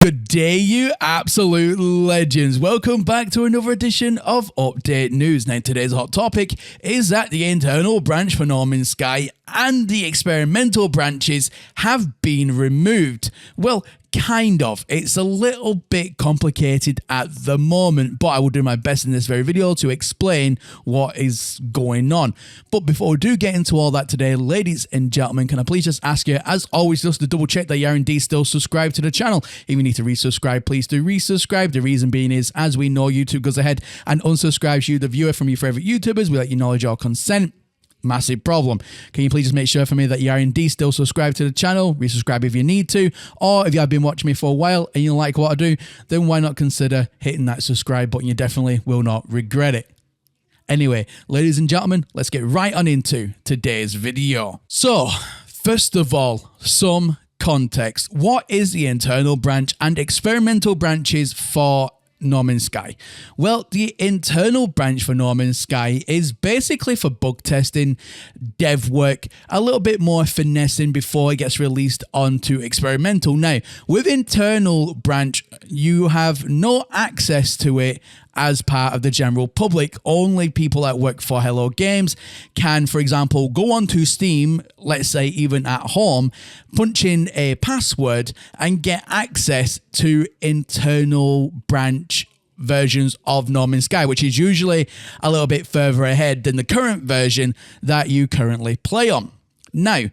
Good day, you absolute legends. Welcome back to another edition of Update News. Now, today's hot topic is that the internal branch for No Man's Sky and the experimental branches have been removed. Well, kind of. It's a little bit complicated at the moment, but I will do my best in this very video to explain what is going on. But before we do get into all that today, ladies and gentlemen, can I please just ask you, as always, just to double check that you're indeed still subscribed to the channel. If you need to resubscribe, please do resubscribe. The reason being is, as we know, YouTube goes ahead and unsubscribes you, the viewer, from your favorite YouTubers without your knowledge or consent. Massive problem. Can you please just make sure for me that you are indeed still subscribed to the channel? Resubscribe if you need to, or if you have been watching me for a while and you like what I do, then why not consider hitting that subscribe button? You definitely will not regret it. Anyway, ladies and gentlemen, let's get right on into today's video. So, first of all, some context. What is the internal branch and experimental branches for No Man's Sky? Well, the internal branch for No Man's Sky is basically for bug testing, dev work, a little bit more finessing before it gets released onto experimental. Now, with internal branch, you have no access to it as part of the general public. Only people that work for Hello Games can, for example, go onto Steam, let's say even at home, punch in a password and get access to internal branch versions of No Man's Sky, which is usually a little bit further ahead than the current version that you currently play on. Now,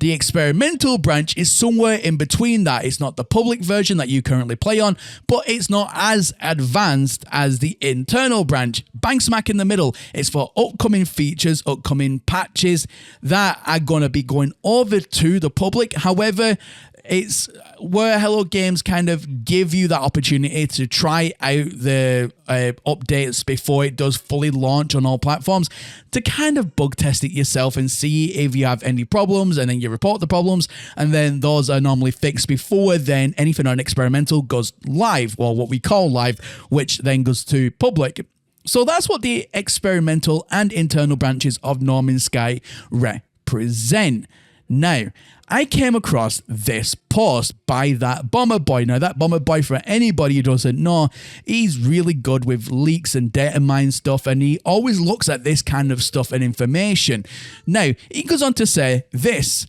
the experimental branch is somewhere in between that. It's not the public version that you currently play on, but it's not as advanced as the internal branch. Bang smack in the middle. It's for upcoming features, upcoming patches that are going to be going over to the public. However, it's where Hello Games kind of give you that opportunity to try out the updates before it does fully launch on all platforms, to kind of bug test it yourself and see if you have any problems, and then you report the problems, and then those are normally fixed before then anything on experimental goes live, or what we call live, which then goes to public. So that's what the experimental and internal branches of No Man's Sky represent. Now, I came across this post by that Bomber Boy. Now, that Bomber Boy, for anybody who doesn't know, he's really good with leaks and data mine stuff, and he always looks at this kind of stuff and information. Now, he goes on to say this: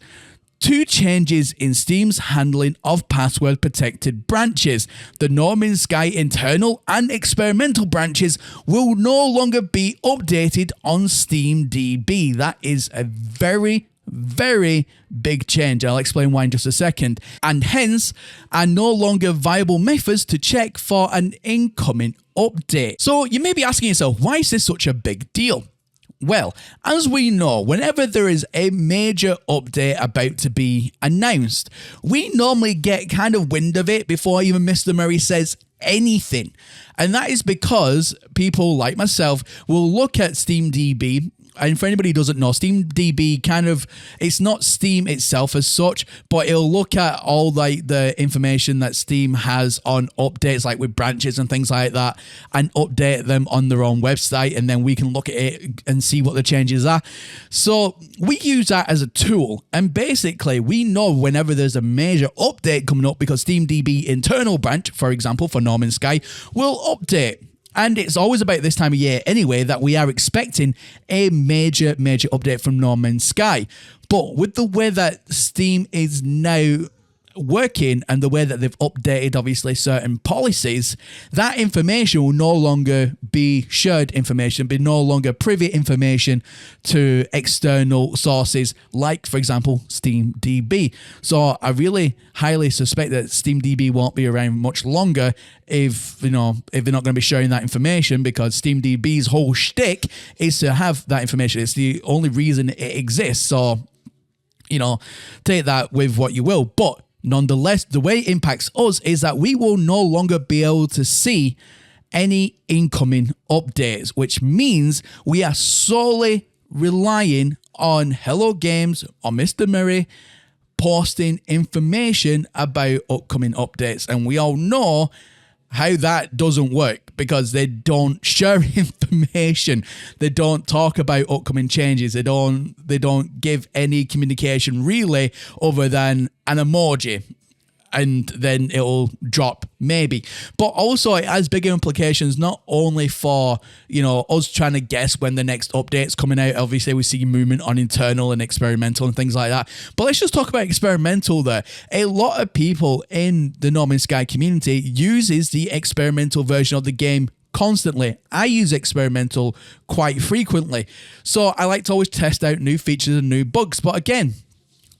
2 changes in Steam's handling of password-protected branches. The No Man's Sky internal and experimental branches will no longer be updated on SteamDB. That is a very big change. I'll explain why in just a second. And hence are no longer viable methods to check for an incoming update. So you may be asking yourself, why is this such a big deal? Well, as we know, whenever there is a major update about to be announced, we normally get kind of wind of it before even Mr. Murray says anything. And that is because people like myself will look at SteamDB. And for anybody who doesn't know, SteamDB kind of, it's not Steam itself as such, but it'll look at all like the information that Steam has on updates, like with branches and things like that, and update them on their own website, and then we can look at it and see what the changes are. So we use that as a tool, and basically we know whenever there's a major update coming up, because SteamDB internal branch, for example, for No Man's Sky, will update. And it's always about this time of year anyway that we are expecting a major update from No Man's Sky. But with the way that Steam is now working and the way that they've updated obviously certain policies, that information will no longer be shared information, be no longer privy information to external sources like, for example, SteamDB. So I really highly suspect that SteamDB won't be around much longer if they're not going to be sharing that information, because SteamDB's whole shtick is to have that information. It's the only reason it exists. So, take that with what you will. But nonetheless, the way it impacts us is that we will no longer be able to see any incoming updates, which means we are solely relying on Hello Games or Mr. Murray posting information about upcoming updates. And we all know how that doesn't work, because they don't share information. They don't talk about upcoming changes. They don't give any communication really, other than an emoji. and then it'll drop maybe. But also it has bigger implications, not only for, you know, us trying to guess when the next update's coming out. Obviously we see movement on internal and experimental and things like that. But let's just talk about experimental there. A lot of people in the No Man's Sky community uses the experimental version of the game constantly. I use experimental quite frequently. So I like to always test out new features and new bugs. But again,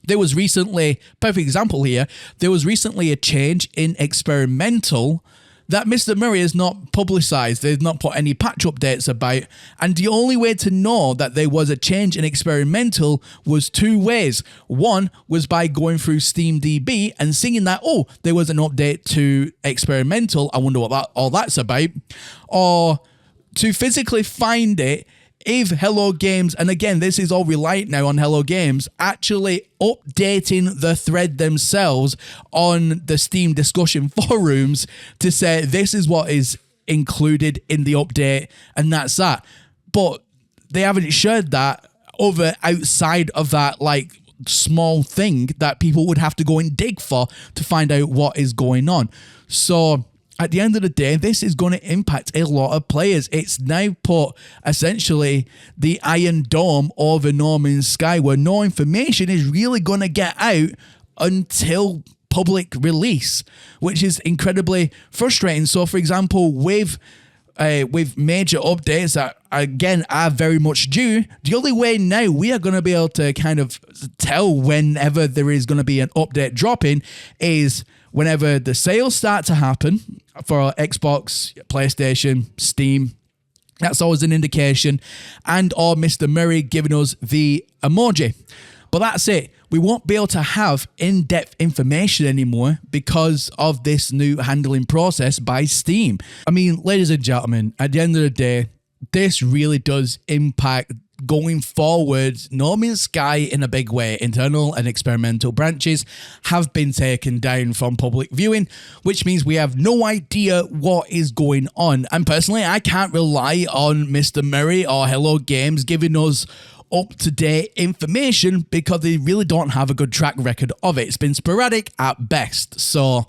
there was recently, perfect example here, there was recently a change in experimental that Mr. Murray has not publicized. They've not put any patch updates about. And the only way to know that there was a change in experimental was two ways. One was by going through SteamDB and seeing that, oh, there was an update to experimental. I wonder what all that's about. Or to physically find it if Hello Games, and again, this is all reliant now on Hello Games, actually updating the thread themselves on the Steam discussion forums to say this is what is included in the update, and that's that. But they haven't shared that over outside of that, like, small thing that people would have to go and dig for to find out what is going on. So at the end of the day, this is going to impact a lot of players. It's now put essentially the Iron Dome over No Man's Sky, where no information is really going to get out until public release, which is incredibly frustrating. So, for example, with major updates that, again, are very much due, the only way now we are going to be able to kind of tell whenever there is going to be an update dropping is whenever the sales start to happen for Xbox, PlayStation, Steam. That's always an indication. And or Mr. Murray giving us the emoji. But that's it. We won't be able to have in-depth information anymore because of this new handling process by Steam. I mean, ladies and gentlemen, at the end of the day, this really does impact going forward. No Man's Sky in a big way. Internal and experimental branches have been taken down from public viewing, which means we have no idea what is going on. And personally, I can't rely on Mr. Murray or Hello Games giving us up-to-date information because they really don't have a good track record of it. It's been sporadic at best. So,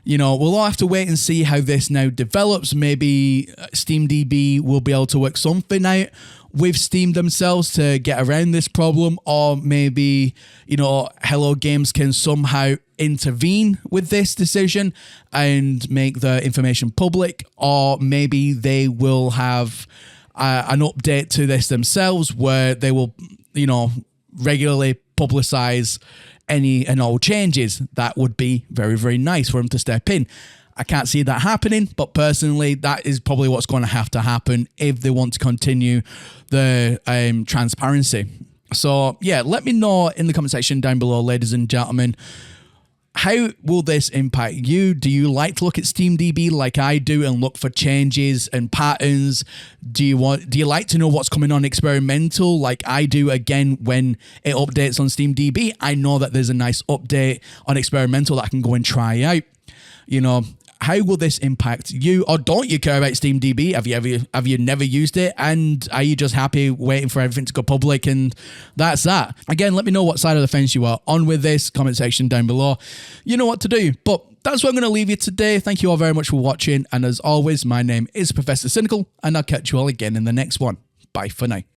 you know, we'll all have to wait and see how this now develops. Maybe SteamDB will be able to work something out with Steam themselves to get around this problem, or maybe, you know, Hello Games can somehow intervene with this decision and make the information public, or maybe they will have an update to this themselves where they will, you know, regularly publicize any and all changes. That would be very, very nice for them to step in. I can't see that happening, but personally, that is probably what's going to have to happen if they want to continue the transparency. So, yeah, let me know in the comment section down below, ladies and gentlemen, how will this impact you? Do you like to look at SteamDB like I do and look for changes and patterns? Do you like to know what's coming on experimental like I do? Again, when it updates on SteamDB, I know that there's a nice update on experimental that I can go and try out. You know, how will this impact you? Or don't you care about SteamDB? Have you never used it? And are you just happy waiting for everything to go public? And that's that. Again, let me know what side of the fence you are on with this. Comment section down below. You know what to do. But that's where I'm going to leave you today. Thank you all very much for watching. And as always, my name is Professor Cynical, and I'll catch you all again in the next one. Bye for now.